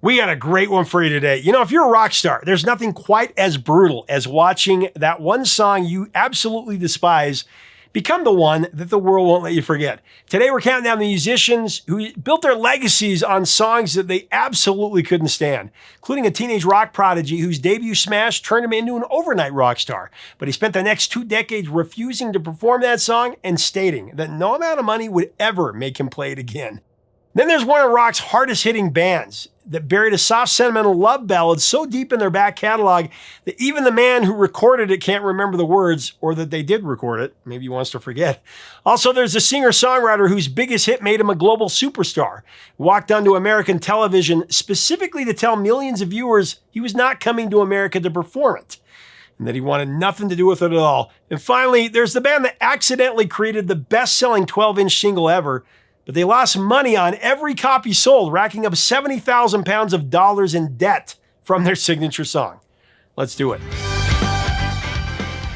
We got a great one for you today. You know, if you're a rock star, there's nothing quite as brutal as watching that one song you absolutely despise become the one that the world won't let you forget. Today, we're counting down the musicians who built their legacies on songs that they absolutely couldn't stand, including a teenage rock prodigy whose debut smash turned him into an overnight rock star. But he spent the next 2 decades refusing to perform that song and stating that no amount of money would ever make him play it again. Then there's one of rock's hardest hitting bands that buried a soft sentimental love ballad so deep in their back catalog that even the man who recorded it can't remember the words, or that they did record it. Maybe he wants to forget. Also, there's a singer-songwriter whose biggest hit made him a global superstar, who walked onto American television specifically to tell millions of viewers he was not coming to America to perform it, and that he wanted nothing to do with it at all. And finally, there's the band that accidentally created the best-selling 12-inch single ever, but they lost money on every copy sold, racking up 70,000 pounds of dollars in debt from their signature song. Let's do it.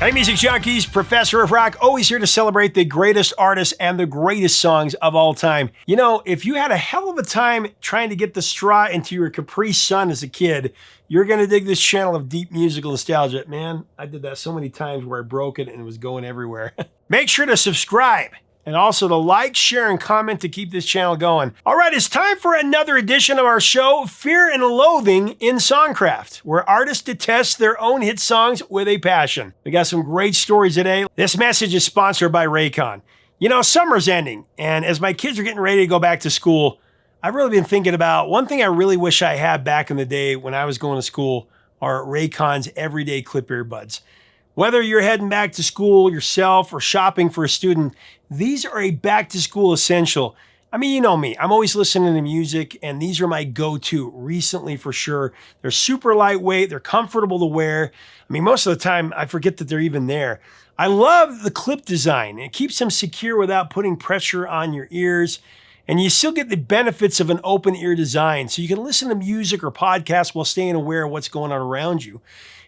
Hey, music junkies, Professor of Rock, always here to celebrate the greatest artists and the greatest songs of all time. You know, if you had a hell of a time trying to get the straw into your Capri Sun as a kid, you're going to dig this channel of deep musical nostalgia. Man, I did that so many times where I broke it and it was going everywhere. Make sure to subscribe. And also to like, share, and comment to keep this channel going. All right, it's time for another edition of our show, Fear and Loathing in Songcraft, where artists detest their own hit songs with a passion. We got some great stories today. This message is sponsored by Raycon. You know, summer's ending, and as my kids are getting ready to go back to school, I've really been thinking about one thing I really wish I had back in the day when I was going to school are Raycon's everyday clip earbuds. Whether you're heading back to school yourself or shopping for a student, these are a back-to-school essential. I mean, you know me, I'm always listening to music, and these are my go-to recently for sure. They're super lightweight, they're comfortable to wear. I mean, most of the time, I forget that they're even there. I love the clip design. It keeps them secure without putting pressure on your ears, and you still get the benefits of an open-ear design, so you can listen to music or podcasts while staying aware of what's going on around you.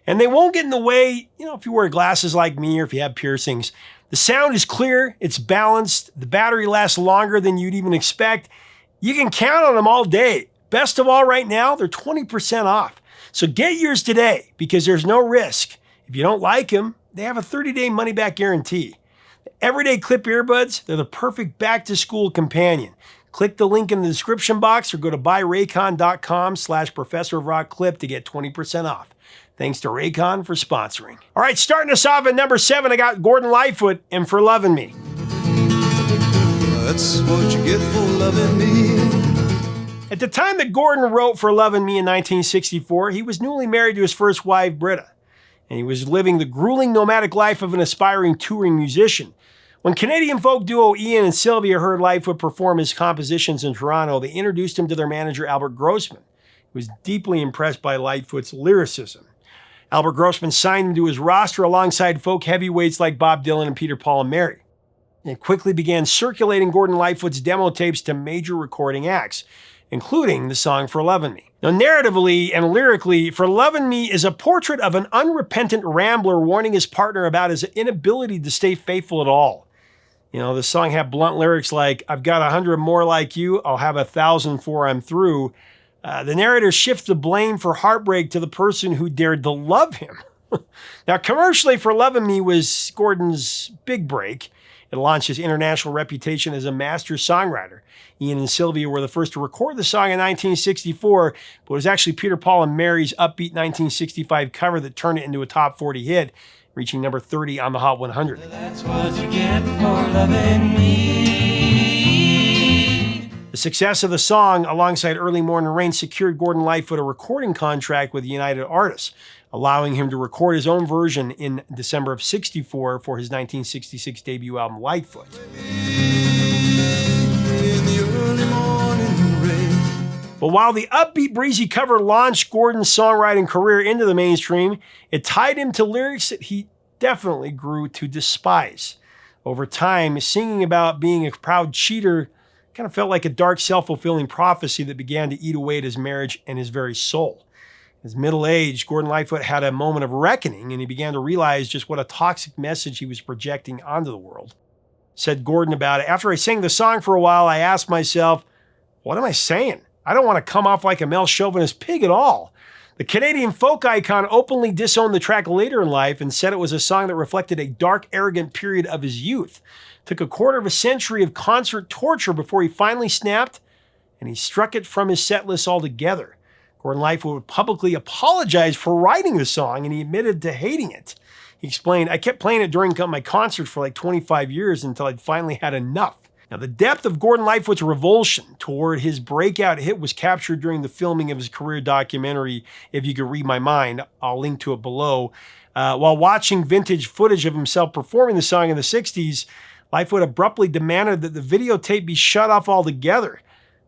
And they won't get in the way, you know, if you wear glasses like me or if you have piercings. The sound is clear, it's balanced, the battery lasts longer than you'd even expect. You can count on them all day. Best of all right now, they're 20% off. So get yours today because there's no risk. If you don't like them, they have a 30-day money-back guarantee. The everyday clip earbuds, they're the perfect back-to-school companion. Click the link in the description box or go to buyraycon.com/Professor of Rock Clip to get 20% off. Thanks to Raycon for sponsoring. All right, starting us off at number 7, I got Gordon Lightfoot and For Loving Me. That's what you get for loving me. At the time that Gordon wrote For Loving Me in 1964, he was newly married to his first wife, Britta, and he was living the grueling nomadic life of an aspiring touring musician. When Canadian folk duo Ian and Sylvia heard Lightfoot perform his compositions in Toronto, they introduced him to their manager, Albert Grossman, who was deeply impressed by Lightfoot's lyricism. Albert Grossman signed him to his roster alongside folk heavyweights like Bob Dylan and Peter, Paul, and Mary, and quickly began circulating Gordon Lightfoot's demo tapes to major recording acts, including the song For Loving Me. Now, narratively and lyrically, For Loving Me is a portrait of an unrepentant rambler warning his partner about his inability to stay faithful at all. You know, the song had blunt lyrics like, I've got 100 more like you, I'll have 1,000 before I'm through. The narrator shifts the blame for heartbreak to the person who dared to love him. Now, commercially, For Loving Me was Gordon's big break. It launched his international reputation as a master songwriter. Ian and Sylvia were the first to record the song in 1964, but it was actually Peter, Paul, and Mary's upbeat 1965 cover that turned it into a top 40 hit, reaching number 30 on the Hot 100. That's what you get for loving me. The success of the song, alongside Early Morning Rain, secured Gordon Lightfoot a recording contract with United Artists, allowing him to record his own version in December of '64 for his 1966 debut album, Lightfoot. But while the upbeat, breezy cover launched Gordon's songwriting career into the mainstream, it tied him to lyrics that he definitely grew to despise. Over time, singing about being a proud cheater kind of felt like a dark, self-fulfilling prophecy that began to eat away at his marriage and his very soul. In his middle age, Gordon Lightfoot had a moment of reckoning, and he began to realize just what a toxic message he was projecting onto the world. Said Gordon about it, after I sang the song for a while, I asked myself, what am I saying? I don't want to come off like a male chauvinist pig at all. The Canadian folk icon openly disowned the track later in life and said it was a song that reflected a dark, arrogant period of his youth. It took a quarter of a century of concert torture before he finally snapped, and he struck it from his set list altogether. Gordon Lightfoot would publicly apologize for writing the song, and he admitted to hating it. He explained, I kept playing it during my concerts for like 25 years until I'd finally had enough. Now, the depth of Gordon Lightfoot's revulsion toward his breakout hit was captured during the filming of his career documentary, If You Could Read My Mind. I'll link to it below. While watching vintage footage of himself performing the song in the 60s, Lightfoot abruptly demanded that the videotape be shut off altogether.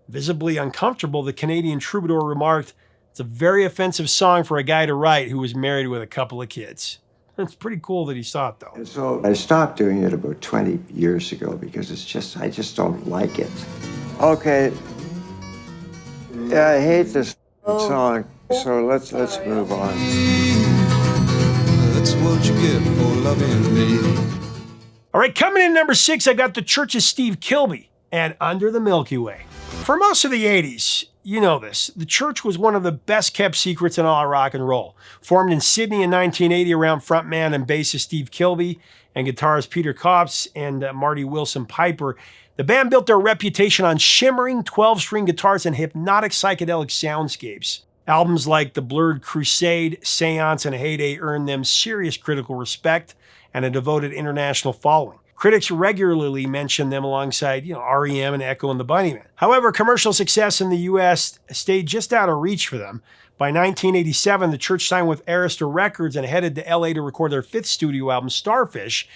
Visibly uncomfortable, the Canadian troubadour remarked, it's a very offensive song for a guy to write who was married with a couple of kids. It's pretty cool that he saw it, though. So I stopped doing it about 20 years ago because I just don't like it. Okay. Yeah, I hate this song, so let's move on. That's what you get for loving me. All right, coming in number 6, I got The Church's Steve Kilbey and Under the Milky Way. For most of the 80s, you know this, The Church was one of the best-kept secrets in all rock and roll. Formed in Sydney in 1980 around frontman and bassist Steve Kilbey and guitarist Peter Kops and Marty Wilson Piper, the band built their reputation on shimmering 12-string guitars and hypnotic psychedelic soundscapes. Albums like The Blurred Crusade, Seance, and Heyday earned them serious critical respect and a devoted international following. Critics regularly mention them alongside, REM and Echo and the Bunnymen. However, commercial success in the U.S. stayed just out of reach for them. By 1987, the Church signed with Arista Records and headed to L.A. to record their 5th studio album, Starfish.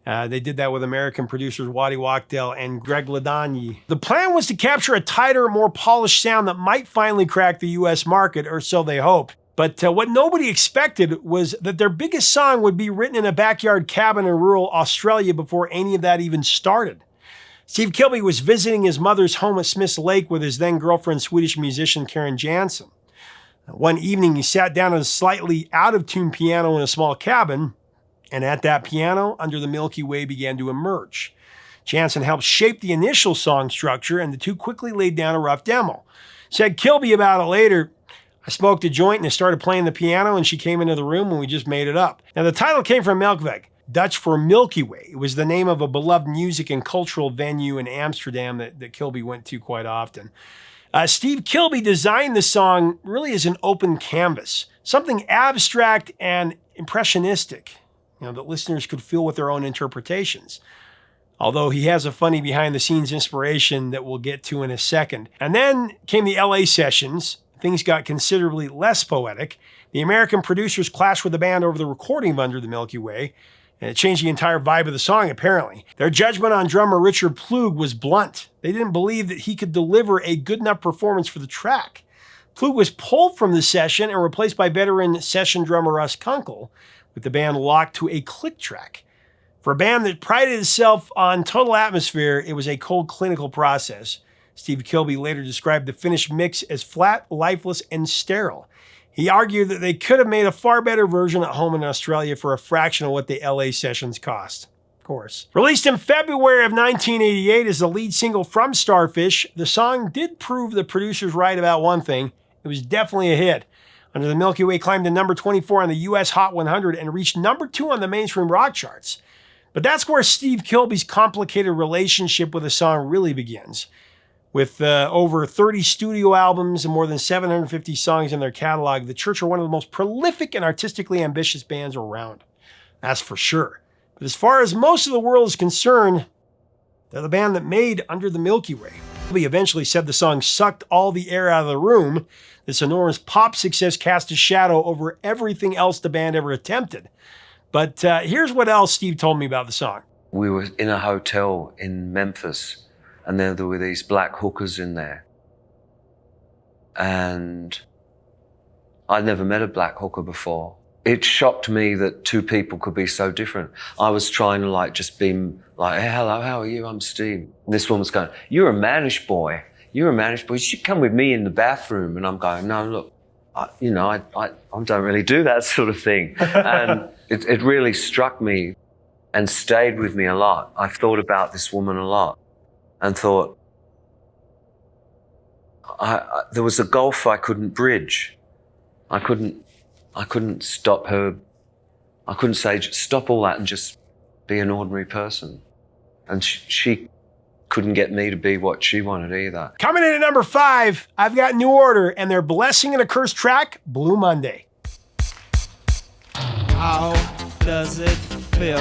They did that with American producers Waddy Wachtel and Greg Ladagny. The plan was to capture a tighter, more polished sound that might finally crack the U.S. market, or so they hoped. But what nobody expected was that their biggest song would be written in a backyard cabin in rural Australia before any of that even started. Steve Kilbey was visiting his mother's home at Smith's Lake with his then-girlfriend, Swedish musician Karen Jansen. One evening, he sat down at a slightly out-of-tune piano in a small cabin, and at that piano, Under the Milky Way began to emerge. Jansen helped shape the initial song structure, and the two quickly laid down a rough demo. Said Kilbey about it later, I smoked a joint and I started playing the piano and she came into the room and we just made it up. Now, the title came from Melkweg, Dutch for Milky Way. It was the name of a beloved music and cultural venue in Amsterdam that Kilbey went to quite often. Steve Kilbey designed the song really as an open canvas, something abstract and impressionistic, that listeners could feel with their own interpretations. Although he has a funny behind-the-scenes inspiration that we'll get to in a second. And then came the LA sessions. Things got considerably less poetic. The American producers clashed with the band over the recording of Under the Milky Way, and it changed the entire vibe of the song, apparently. Their judgment on drummer Richard Ploog was blunt. They didn't believe that he could deliver a good enough performance for the track. Ploog was pulled from the session and replaced by veteran session drummer Russ Kunkel, with the band locked to a click track. For a band that prided itself on total atmosphere, it was a cold, clinical process. Steve Kilbey later described the finished mix as flat, lifeless, and sterile. He argued that they could have made a far better version at home in Australia for a fraction of what the LA sessions cost. Of course. Released in February of 1988 as the lead single from Starfish, the song did prove the producers right about one thing. It was definitely a hit. Under the Milky Way climbed to number 24 on the US Hot 100 and reached number 2 on the mainstream rock charts. But that's where Steve Kilbey's complicated relationship with the song really begins. With over 30 studio albums and more than 750 songs in their catalog, the Church are one of the most prolific and artistically ambitious bands around. That's for sure. But as far as most of the world is concerned, they're the band that made Under the Milky Way. Kilbey eventually said the song sucked all the air out of the room. This enormous pop success cast a shadow over everything else the band ever attempted. But here's what else Steve told me about the song. We were in a hotel in Memphis, and there were these black hookers in there. And I'd never met a black hooker before. It shocked me that two people could be so different. I was trying to just be like, hey, hello, how are you? I'm Steve. And this woman's going, you're a mannish boy. You're a mannish boy. You should come with me in the bathroom. And I'm going, no, look, I don't really do that sort of thing. And it really struck me and stayed with me a lot. I thought about this woman a lot and thought, There was a gulf I couldn't bridge. I couldn't stop her. I couldn't say, stop all that and just be an ordinary person. And she couldn't get me to be what she wanted either. Coming in at number 5, I've got New Order and their Blessing and a Curse track, Blue Monday. How does it feel?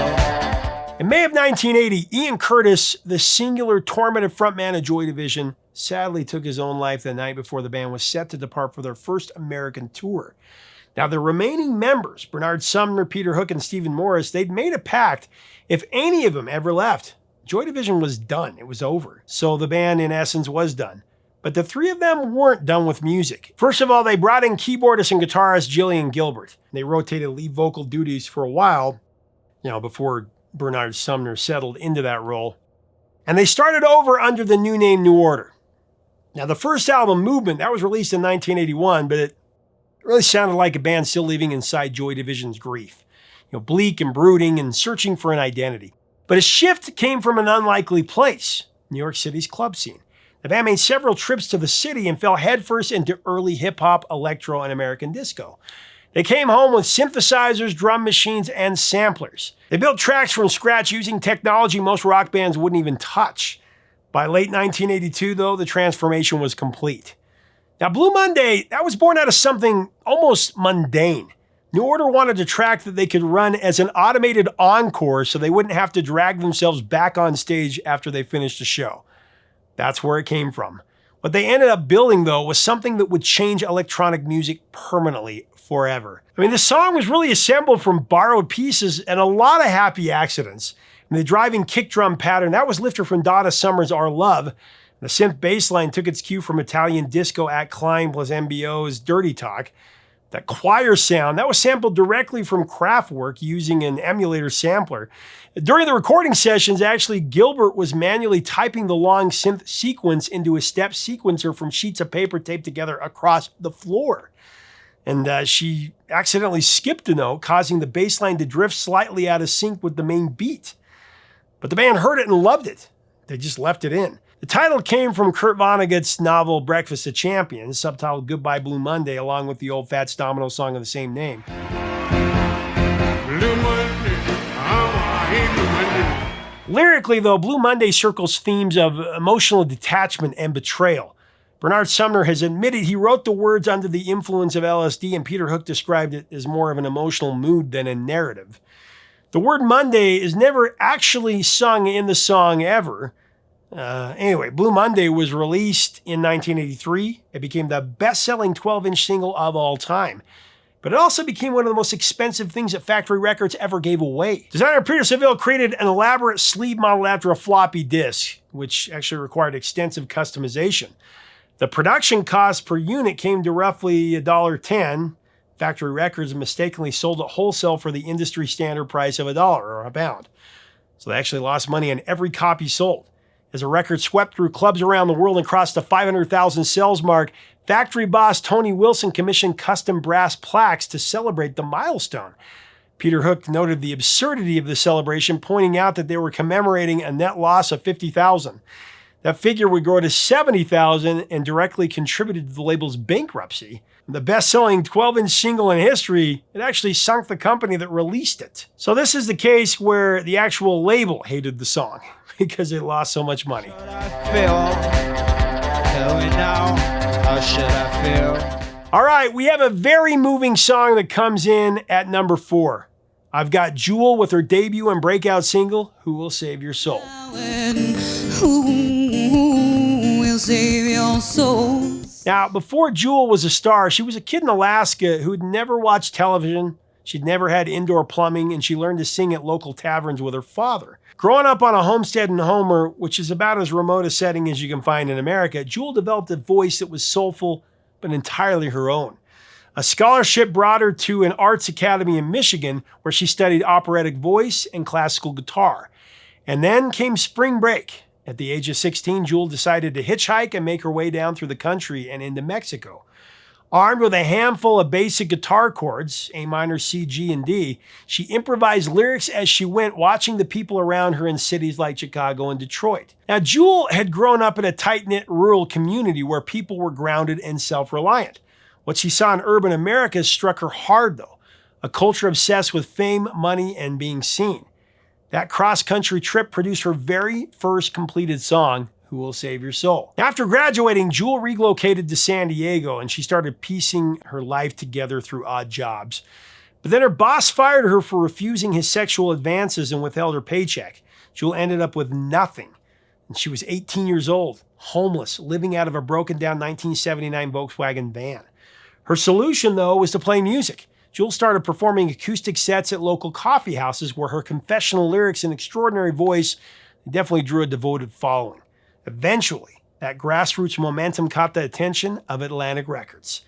In May of 1980, Ian Curtis, the singular tormented frontman of Joy Division, sadly took his own life the night before the band was set to depart for their first American tour. Now, the remaining members, Bernard Sumner, Peter Hook, and Stephen Morris, they'd made a pact. If any of them ever left, Joy Division was done. It was over. So the band, in essence, was done. But the three of them weren't done with music. First of all, they brought in keyboardist and guitarist Jillian Gilbert. They rotated lead vocal duties for a while, before Bernard Sumner settled into that role. And they started over under the new name New Order. Now, the first album, Movement, that was released in 1981, but it really sounded like a band still living inside Joy Division's grief. Bleak and brooding and searching for an identity. But a shift came from an unlikely place, New York City's club scene. The band made several trips to the city and fell headfirst into early hip-hop, electro, and American disco. They came home with synthesizers, drum machines, and samplers. They built tracks from scratch using technology most rock bands wouldn't even touch. By late 1982, though, the transformation was complete. Now, Blue Monday, that was born out of something almost mundane. New Order wanted a track that they could run as an automated encore so they wouldn't have to drag themselves back on stage after they finished the show. That's where it came from. What they ended up building, though, was something that would change electronic music permanently, forever. This song was really assembled from borrowed pieces and a lot of happy accidents. And the driving kick drum pattern, that was lifted from Donna Summer's Our Love. The synth bass line took its cue from Italian disco act Klein plus MBO's Dirty Talk. That choir sound, that was sampled directly from Kraftwerk using an emulator sampler. During the recording sessions, actually, Gilbert was manually typing the long synth sequence into a step sequencer from sheets of paper taped together across the floor. And she accidentally skipped a note, causing the bass line to drift slightly out of sync with the main beat. But the band heard it and loved it. They just left it in. The title came from Kurt Vonnegut's novel Breakfast of Champions, subtitled Goodbye Blue Monday, along with the old Fats Domino song of the same name. Lyrically, though, Blue Monday circles themes of emotional detachment and betrayal. Bernard Sumner has admitted he wrote the words under the influence of LSD, and Peter Hook described it as more of an emotional mood than a narrative. The word Monday is never actually sung in the song ever. Anyway, Blue Monday was released in 1983. It became the best-selling 12-inch single of all time. But it also became one of the most expensive things that Factory Records ever gave away. Designer Peter Seville created an elaborate sleeve model after a floppy disk, which actually required extensive customization. The production cost per unit came to roughly $1.10. Factory Records mistakenly sold it wholesale for the industry standard price of $1 or a pound. So they actually lost money on every copy sold. As the record swept through clubs around the world and crossed the 500,000 sales mark, factory boss Tony Wilson commissioned custom brass plaques to celebrate the milestone. Peter Hook noted the absurdity of the celebration, pointing out that they were commemorating a net loss of $50,000. That figure would grow to $70,000 and directly contributed to the label's bankruptcy. The best-selling 12-inch single in history, it actually sunk the company that released it. So this is the case where the actual label hated the song because it lost so much money. All right, we have a very moving song that comes in at number 4. I've got Jewel with her debut and breakout single, Who Will Save Your Soul. Who will save your soul? Now, before Jewel was a star, she was a kid in Alaska who'd never watched television, she'd never had indoor plumbing, and she learned to sing at local taverns with her father. Growing up on a homestead in Homer, which is about as remote a setting as you can find in America, Jewel developed a voice that was soulful, but entirely her own. A scholarship brought her to an arts academy in Michigan, where she studied operatic voice and classical guitar. And then came spring break. At the age of 16, Jewel decided to hitchhike and make her way down through the country and into Mexico. Armed with a handful of basic guitar chords, A minor, C, G, and D, she improvised lyrics as she went, watching the people around her in cities like Chicago and Detroit. Now, Jewel had grown up in a tight-knit rural community where people were grounded and self-reliant. What she saw in urban America struck her hard, though, a culture obsessed with fame, money, and being seen. That cross-country trip produced her very first completed song, Who Will Save Your Soul? After graduating, Jewel relocated to San Diego and she started piecing her life together through odd jobs. But then her boss fired her for refusing his sexual advances and withheld her paycheck. Jewel ended up with nothing. And she was 18 years old, homeless, living out of a broken down 1979 Volkswagen van. Her solution, though, was to play music. Jewel started performing acoustic sets at local coffee houses where her confessional lyrics and extraordinary voice definitely drew a devoted following. Eventually, that grassroots momentum caught the attention of Atlantic Records.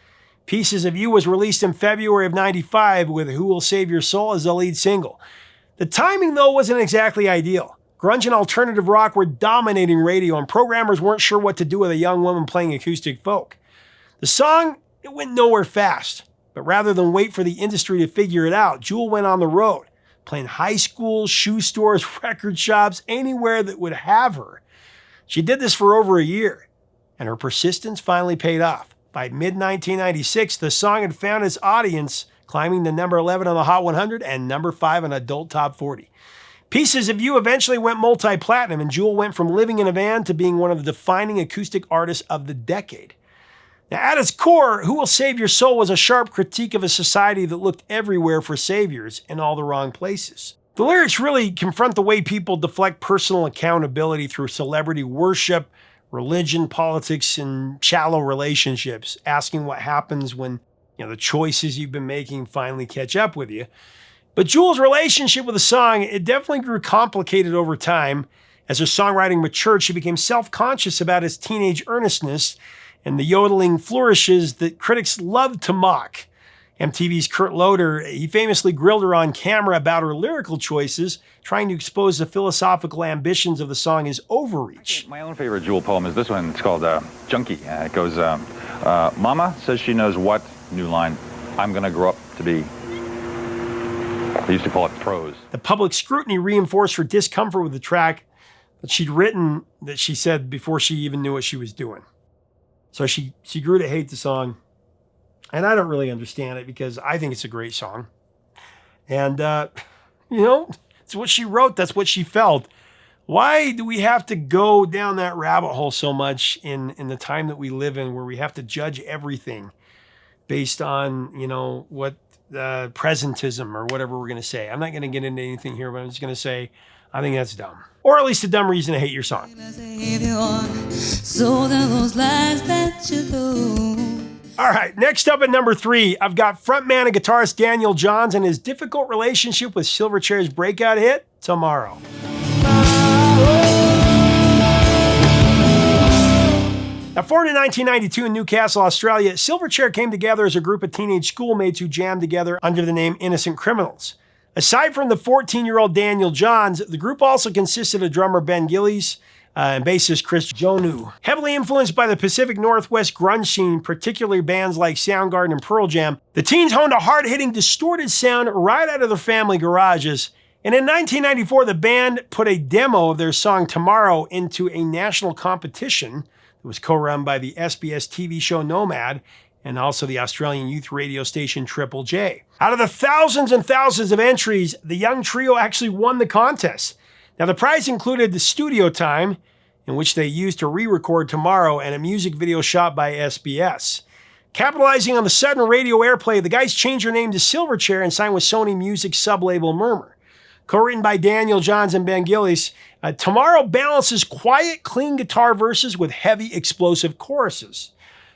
Pieces of You was released in February of '95 with Who Will Save Your Soul as the lead single. The timing, though, wasn't exactly ideal. Grunge and alternative rock were dominating radio, and programmers weren't sure what to do with a young woman playing acoustic folk. The song, it went nowhere fast, but rather than wait for the industry to figure it out, Jewel went on the road, playing high schools, shoe stores, record shops, anywhere that would have her. She did this for over a year, and her persistence finally paid off. By mid-1996, the song had found its audience, climbing to number 11 on the Hot 100 and number 5 on Adult Top 40. Pieces of You eventually went multi-platinum, and Jewel went from living in a van to being one of the defining acoustic artists of the decade. Now, at its core, Who Will Save Your Soul was a sharp critique of a society that looked everywhere for saviors in all the wrong places. The lyrics really confront the way people deflect personal accountability through celebrity worship, religion, politics, and shallow relationships, asking what happens when the choices you've been making finally catch up with you. But Jewel's relationship with the song, it definitely grew complicated over time. As her songwriting matured, she became self-conscious about its teenage earnestness and the yodeling flourishes that critics loved to mock. MTV's Kurt Loder, he famously grilled her on camera about her lyrical choices, trying to expose the philosophical ambitions of the song as overreach. My own favorite Jewel poem is this one. It's called Junkie. It goes, Mama says she knows what, new line, I'm going to grow up to be. They used to call it prose. The public scrutiny reinforced her discomfort with the track that she'd written, that she said before she even knew what she was doing. So she grew to hate the song. And I don't really understand it because I think it's a great song. And, it's what she wrote. That's what she felt. Why do we have to go down that rabbit hole so much in the time that we live in, where we have to judge everything based on, what presentism or whatever we're going to say? I'm not going to get into anything here, but I'm just going to say I think that's dumb. Or at least a dumb reason to hate your song. All right, next up at number 3, I've got frontman and guitarist Daniel Johns and his difficult relationship with Silverchair's breakout hit, Tomorrow. Now, formed in 1992 in Newcastle, Australia, Silverchair came together as a group of teenage schoolmates who jammed together under the name Innocent Criminals. Aside from the 14-year-old Daniel Johns, the group also consisted of drummer Ben Gillies and bassist Chris Jonu. Heavily influenced by the Pacific Northwest grunge scene, particularly bands like Soundgarden and Pearl Jam, the teens honed a hard-hitting, distorted sound right out of their family garages. And in 1994, the band put a demo of their song Tomorrow into a national competition that was co-run by the SBS TV show Nomad and also the Australian youth radio station Triple J. Out of the thousands and thousands of entries, the young trio actually won the contest. Now, the prize included the studio time, in which they used to re-record Tomorrow, and a music video shot by SBS. Capitalizing on the sudden radio airplay, the guys changed their name to Silverchair and signed with Sony Music sub-label Murmur. Co-written by Daniel Johns and Ben Gillies, Tomorrow balances quiet, clean guitar verses with heavy, explosive choruses.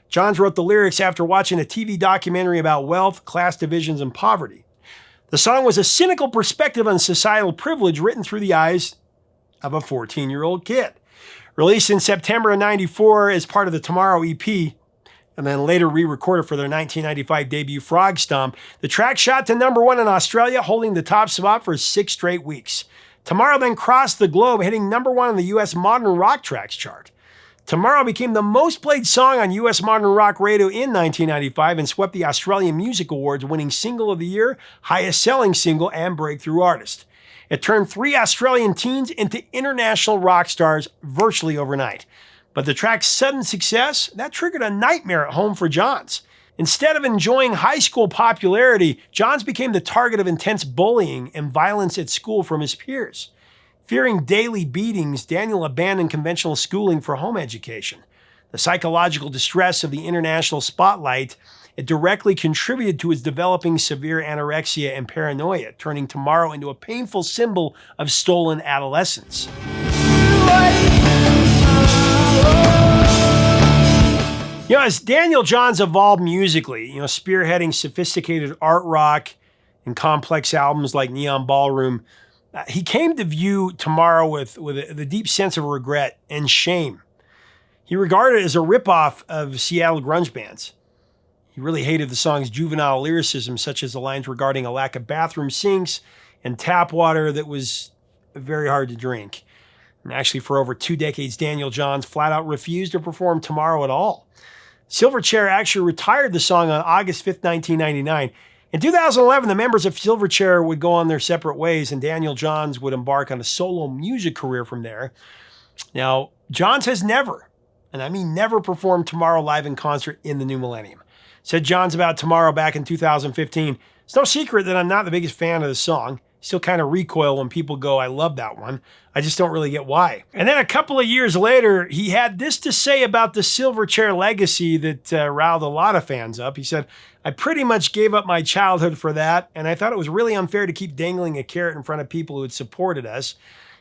Johns wrote the lyrics after watching a TV documentary about wealth, class divisions, and poverty. The song was a cynical perspective on societal privilege written through the eyes of a 14-year-old kid. Released in September of '94 as part of the Tomorrow EP, and then later re-recorded for their 1995 debut Frog Stomp, the track shot to number 1 in Australia, holding the top spot for 6 straight weeks. Tomorrow then crossed the globe, hitting number 1 on the US Modern Rock Tracks chart. Tomorrow became the most played song on U.S. modern rock radio in 1995 and swept the Australian Music Awards, winning Single of the Year, Highest Selling Single, and Breakthrough Artist. It turned 3 Australian teens into international rock stars virtually overnight. But the track's sudden success, that triggered a nightmare at home for Johns. Instead of enjoying high school popularity, Johns became the target of intense bullying and violence at school from his peers. Fearing daily beatings, Daniel abandoned conventional schooling for home education. The psychological distress of the international spotlight, it directly contributed to his developing severe anorexia and paranoia, turning Tomorrow into a painful symbol of stolen adolescence. As Daniel Johns evolved musically, spearheading sophisticated art rock and complex albums like Neon Ballroom, he came to view Tomorrow with a deep sense of regret and shame. He regarded it as a ripoff of Seattle grunge bands. He really hated the song's juvenile lyricism, such as the lines regarding a lack of bathroom sinks and tap water that was very hard to drink. And actually, for over 2 decades, Daniel Johns flat out refused to perform Tomorrow at all. Silverchair actually retired the song on August 5th, 1999. In 2011, the members of Silverchair would go on their separate ways, and Daniel Johns would embark on a solo music career from there. Now, Johns has never, and I mean never, performed Tomorrow live in concert in the new millennium. Said Johns about Tomorrow back in 2015, "It's no secret that I'm not the biggest fan of the song. Still kind of recoil when people go, 'I love that one.' I just don't really get why." And then a couple of years later, he had this to say about the Silverchair legacy that riled a lot of fans up. He said, "I pretty much gave up my childhood for that, and I thought it was really unfair to keep dangling a carrot in front of people who had supported us,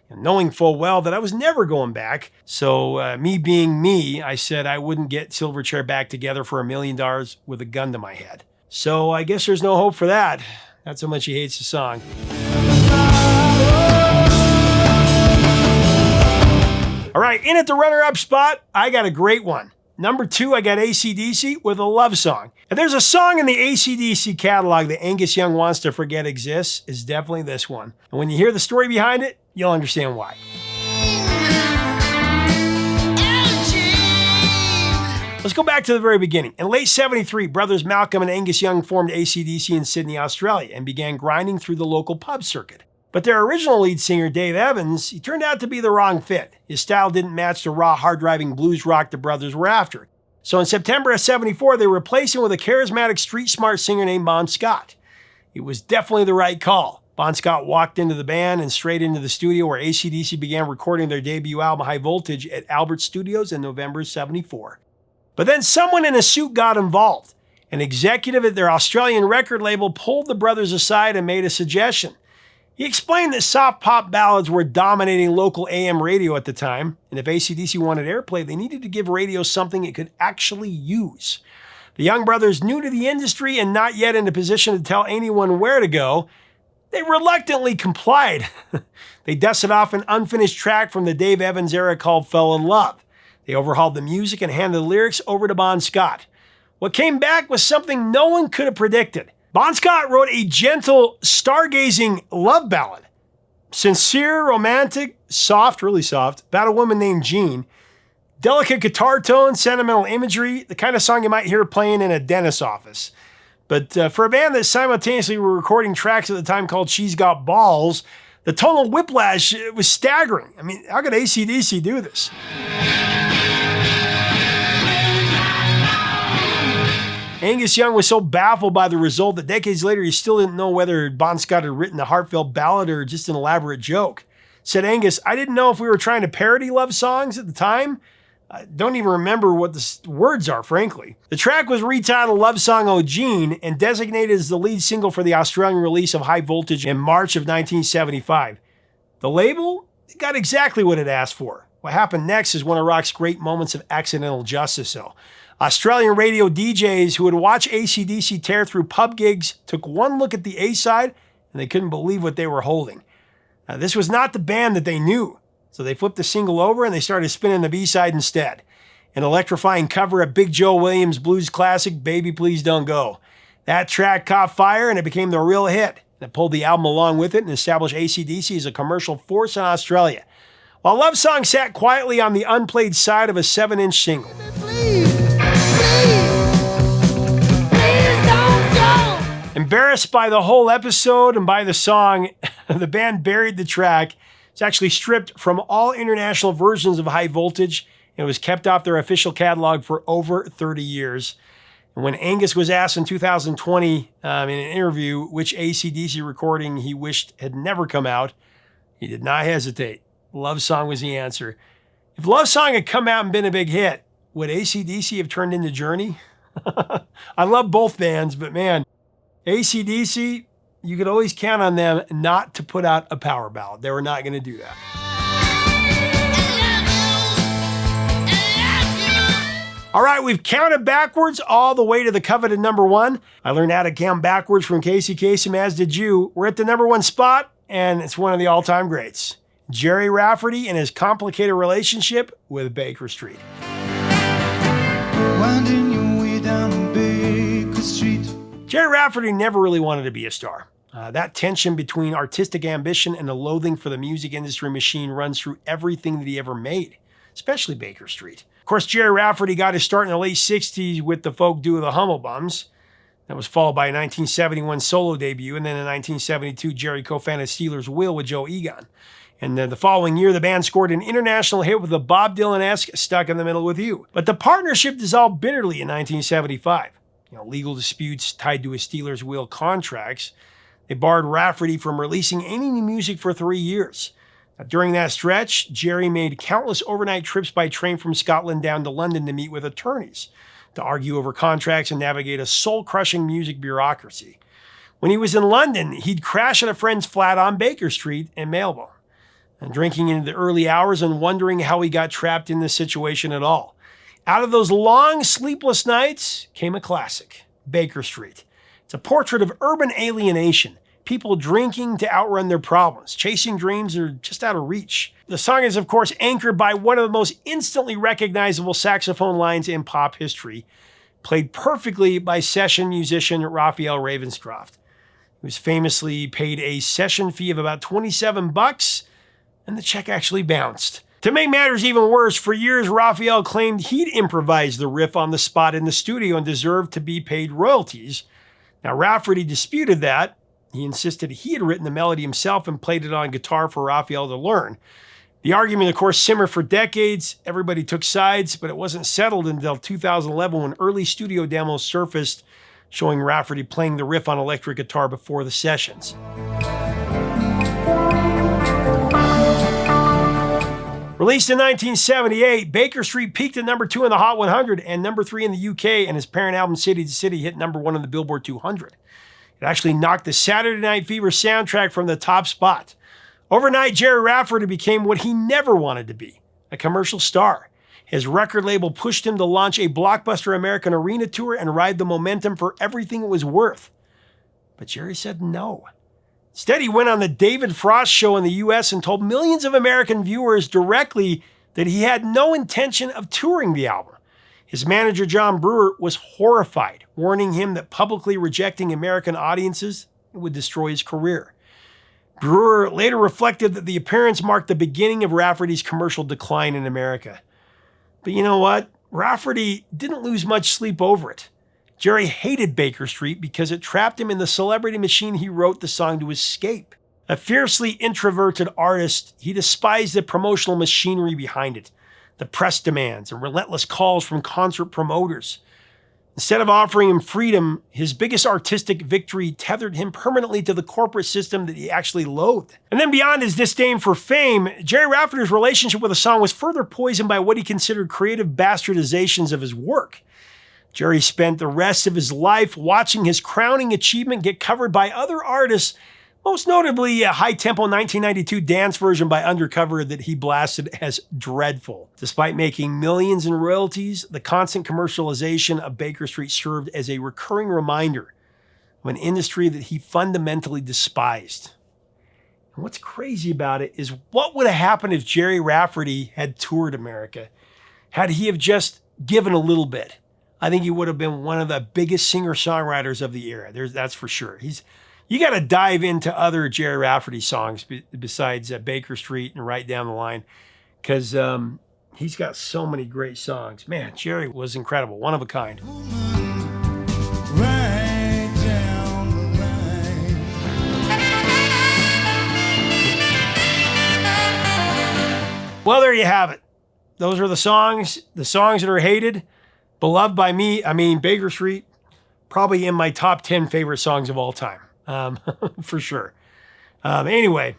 and knowing full well that I was never going back. So me being me, I said I wouldn't get Silverchair back together for $1 million with a gun to my head. So I guess there's no hope for that. That's how much he hates the song." All right, in at the runner-up spot, I got a great one. Number 2, I got AC/DC with a love song. If there's a song in the AC/DC catalog that Angus Young wants to forget exists, it's definitely this one. And when you hear the story behind it, you'll understand why. Let's go back to the very beginning. In late '73, brothers Malcolm and Angus Young formed AC/DC in Sydney, Australia, and began grinding through the local pub circuit. But their original lead singer, Dave Evans, he turned out to be the wrong fit. His style didn't match the raw, hard-driving blues rock the brothers were after. So in September of '74, they replaced him with a charismatic, street-smart singer named Bon Scott. It was definitely the right call. Bon Scott walked into the band and straight into the studio where AC/DC began recording their debut album, High Voltage, at Albert Studios in November of '74. But then someone in a suit got involved. An executive at their Australian record label pulled the brothers aside and made a suggestion. He explained that soft pop ballads were dominating local AM radio at the time, and if AC/DC wanted airplay, they needed to give radio something it could actually use. The Young brothers, new to the industry and not yet in a position to tell anyone where to go, they reluctantly complied. They dusted off an unfinished track from the Dave Evans era called Fell in Love. They overhauled the music and handed the lyrics over to Bon Scott. What came back was something no one could have predicted. Bon Scott wrote a gentle, stargazing love ballad. Sincere, romantic, soft, really soft, about a woman named Jean. Delicate guitar tone, sentimental imagery, the kind of song you might hear playing in a dentist's office. But for a band that simultaneously were recording tracks at the time called She's Got Balls, the tonal whiplash was staggering. I mean, how could AC/DC do this? Angus Young was so baffled by the result that decades later he still didn't know whether Bon Scott had written a heartfelt ballad or just an elaborate joke. Said Angus, "I didn't know if we were trying to parody love songs at the time. I don't even remember what the words are, frankly." The track was retitled Love Song Oh Jean and designated as the lead single for the Australian release of High Voltage in March of 1975. The label got exactly what it asked for. What happened next is one of rock's great moments of accidental justice, though. Australian radio DJs who would watch AC/DC tear through pub gigs took one look at the A-side and they couldn't believe what they were holding. Now, this was not the band that they knew, so they flipped the single over and they started spinning the B-side instead. An electrifying cover of Big Joe Williams' blues classic, Baby Please Don't Go. That track caught fire and it became the real hit. It pulled the album along with it and established AC/DC as a commercial force in Australia. while Love Song sat quietly on the unplayed side of a 7-inch single. Embarrassed by the whole episode and by the song, the band buried the track. It's actually stripped from all international versions of High Voltage and was kept off their official catalog for over 30 years. And when Angus was asked in 2020 in an interview which AC/DC recording he wished had never come out, he did not hesitate. Love Song was the answer. If Love Song had come out and been a big hit, would AC/DC have turned into Journey? I love both bands, but man, AC/DC, you could always count on them not to put out a power ballad. They were not going to do that. All right, we've counted backwards all the way to the coveted number 1. I learned how to count backwards from Casey Kasem, as did you. We're at the number 1 spot, and it's one of the all-time greats. Jerry Rafferty and his complicated relationship with Baker Street. Winding your way down Baker Street. Jerry Rafferty never really wanted to be a star. That tension between artistic ambition and a loathing for the music industry machine runs through everything that he ever made, especially Baker Street. Of course, Jerry Rafferty got his start in the late 60s with the folk duo The Humblebums. That was followed by a 1971 solo debut, and then in 1972, Jerry co-founded Stealers Wheel with Joe Egon. And then the following year, the band scored an international hit with the Bob Dylan-esque Stuck in the Middle with You. But the partnership dissolved bitterly in 1975. Legal disputes tied to his Stealers Wheel contracts, they barred Rafferty from releasing any new music for 3 years. During that stretch, Jerry made countless overnight trips by train from Scotland down to London to meet with attorneys, to argue over contracts and navigate a soul-crushing music bureaucracy. When he was in London, he'd crash at a friend's flat on Baker Street in Melbourne, and drinking into the early hours and wondering how he got trapped in this situation at all. Out of those long, sleepless nights came a classic, Baker Street. It's a portrait of urban alienation, people drinking to outrun their problems, chasing dreams that are just out of reach. The song is, of course, anchored by one of the most instantly recognizable saxophone lines in pop history, played perfectly by session musician Raphael Ravenscroft, who was famously paid a session fee of about $27, and the check actually bounced. To make matters even worse, for years, Raphael claimed he'd improvised the riff on the spot in the studio and deserved to be paid royalties. Now, Rafferty disputed that. He insisted he had written the melody himself and played it on guitar for Raphael to learn. The argument, of course, simmered for decades. Everybody took sides, but it wasn't settled until 2011 when early studio demos surfaced showing Rafferty playing the riff on electric guitar before the sessions. Released in 1978, Baker Street peaked at number 2 in the Hot 100 and number 3 in the UK, and his parent album City to City hit number 1 on the Billboard 200. It actually knocked the Saturday Night Fever soundtrack from the top spot. Overnight, Jerry Rafferty became what he never wanted to be, a commercial star. His record label pushed him to launch a blockbuster American arena tour and ride the momentum for everything it was worth. But Jerry said no. Instead, he went on the David Frost Show in the US and told millions of American viewers directly that he had no intention of touring the album. His manager, John Brewer, was horrified, warning him that publicly rejecting American audiences would destroy his career. Brewer later reflected that the appearance marked the beginning of Rafferty's commercial decline in America. But you know what? Rafferty didn't lose much sleep over it. Jerry hated Baker Street because it trapped him in the celebrity machine he wrote the song to escape. A fiercely introverted artist, he despised the promotional machinery behind it, the press demands and relentless calls from concert promoters. Instead of offering him freedom, his biggest artistic victory tethered him permanently to the corporate system that he actually loathed. And then beyond his disdain for fame, Jerry Rafferty's relationship with the song was further poisoned by what he considered creative bastardizations of his work. Jerry spent the rest of his life watching his crowning achievement get covered by other artists, most notably a high-tempo 1992 dance version by Undercover that he blasted as dreadful. Despite making millions in royalties, the constant commercialization of Baker Street served as a recurring reminder of an industry that he fundamentally despised. And what's crazy about it is what would have happened if Jerry Rafferty had toured America? Had he have just given a little bit? I think he would have been one of the biggest singer-songwriters of the era. That's for sure. You got to dive into other Jerry Rafferty songs besides Baker Street and right down the line. because he's got so many great songs. Man, Jerry was incredible, one of a kind. Right down the line. Well, there you have it. Those are the songs that are hated, beloved by me. I mean, Baker Street, probably in my top 10 favorite songs of all time, for sure. Anyway,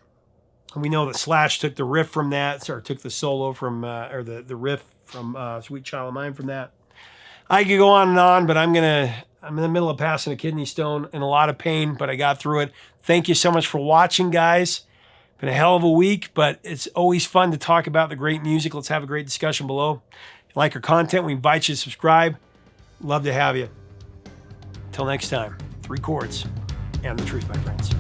we know that Slash took the riff from that, or took the solo from, or the riff from Sweet Child of Mine from that. I could go on, but I'm in the middle of passing a kidney stone, in a lot of pain, but I got through it. Thank you so much for watching, guys. Been a hell of a week, but it's always fun to talk about the great music. Let's have a great discussion below. If you like our content, we invite you to subscribe. Love to have you. Until next time, 3 chords and the truth, my friends.